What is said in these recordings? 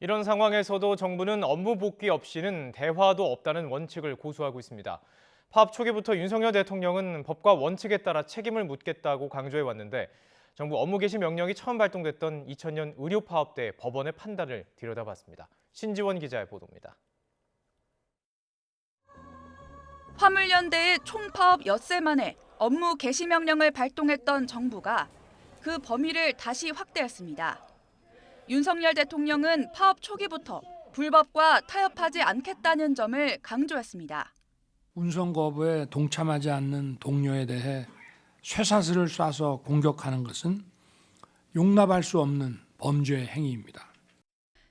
이런 상황에서도 정부는 업무 복귀 없이는 대화도 없다는 원칙을 고수하고 있습니다. 파업 초기부터 윤석열 대통령은 법과 원칙에 따라 책임을 묻겠다고 강조해 왔는데 정부 업무 개시 명령이 처음 발동됐던 2000년 의료 파업 때 법원의 판단을 들여다봤습니다. 신지원 기자의 보도입니다. 화물연대의 총파업 엿새 만에 업무 개시 명령을 발동했던 정부가 그 범위를 다시 확대했습니다. 윤석열 대통령은 파업 초기부터 불법과 타협하지 않겠다는 점을 강조했습니다. 운송 거부에 동참하지 않는 동료에 대해 쇠사슬을 쏴서 공격하는 것은 용납할 수 없는 범죄 행위입니다.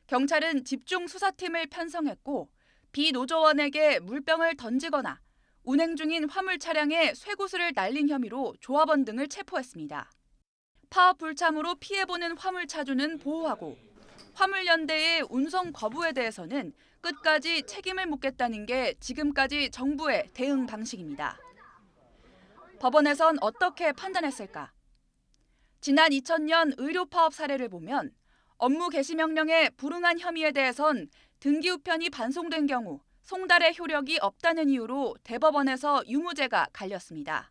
경찰은 집중 수사팀을 편성했고 비노조원에게 물병을 던지거나 운행 중인 화물 차량에 쇠구슬을 날린 혐의로 조합원 등을 체포했습니다. 파업 불참으로 피해보는 화물 차주는 보호하고 화물연대의 운송 거부에 대해서는 끝까지 책임을 묻겠다는 게 지금까지 정부의 대응 방식입니다. 법원에선 어떻게 판단했을까? 지난 2000년 의료 파업 사례를 보면 업무 개시 명령에 불응한 혐의에 대해선 등기 우편이 반송된 경우 송달의 효력이 없다는 이유로 대법원에서 유무죄가 갈렸습니다.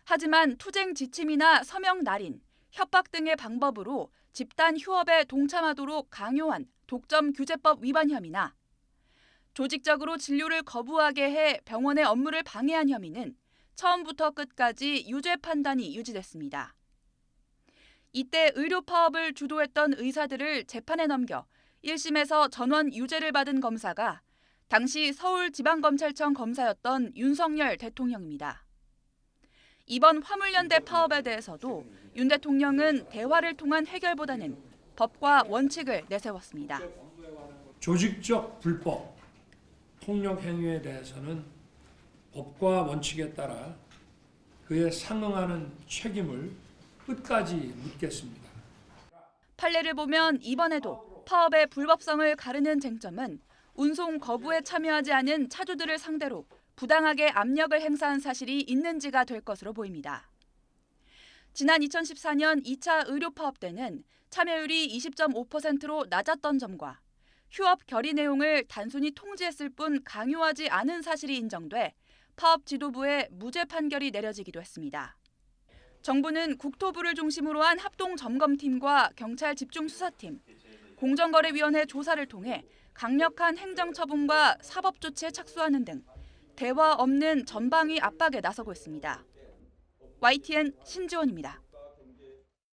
하지만 투쟁 지침이나 서명 날인, 협박 등의 방법으로 집단 휴업에 동참하도록 강요한 독점규제법 위반 혐의나 조직적으로 진료를 거부하게 해 병원의 업무를 방해한 혐의는 처음부터 끝까지 유죄 판단이 유지됐습니다. 이때 의료 파업을 주도했던 의사들을 재판에 넘겨 1심에서 전원 유죄를 받은 검사가 당시 서울지방검찰청 검사였던 윤석열 대통령입니다. 이번 화물연대 파업에 대해서도 윤 대통령은 대화를 통한 해결보다는 법과 원칙을 내세웠습니다. 조직적 불법, 폭력 행위에 대해서는 법과 원칙에 따라 그에 상응하는 책임을 끝까지 묻겠습니다. 판례를 보면 이번에도 파업의 불법성을 가르는 쟁점은 운송 거부에 참여하지 않은 차주들을 상대로 부당하게 압력을 행사한 사실이 있는지가 될 것으로 보입니다. 지난 2014년 2차 의료 파업 때는 참여율이 20.5%로 낮았던 점과 휴업 결의 내용을 단순히 통지했을 뿐 강요하지 않은 사실이 인정돼 파업 지도부에 무죄 판결이 내려지기도 했습니다. 정부는 국토부를 중심으로 한 합동점검팀과 경찰 집중수사팀, 공정거래위원회 조사를 통해 강력한 행정처분과 사법조치에 착수하는 등 대화 없는 전방위 압박에 나서고 있습니다. YTN 신지원입니다.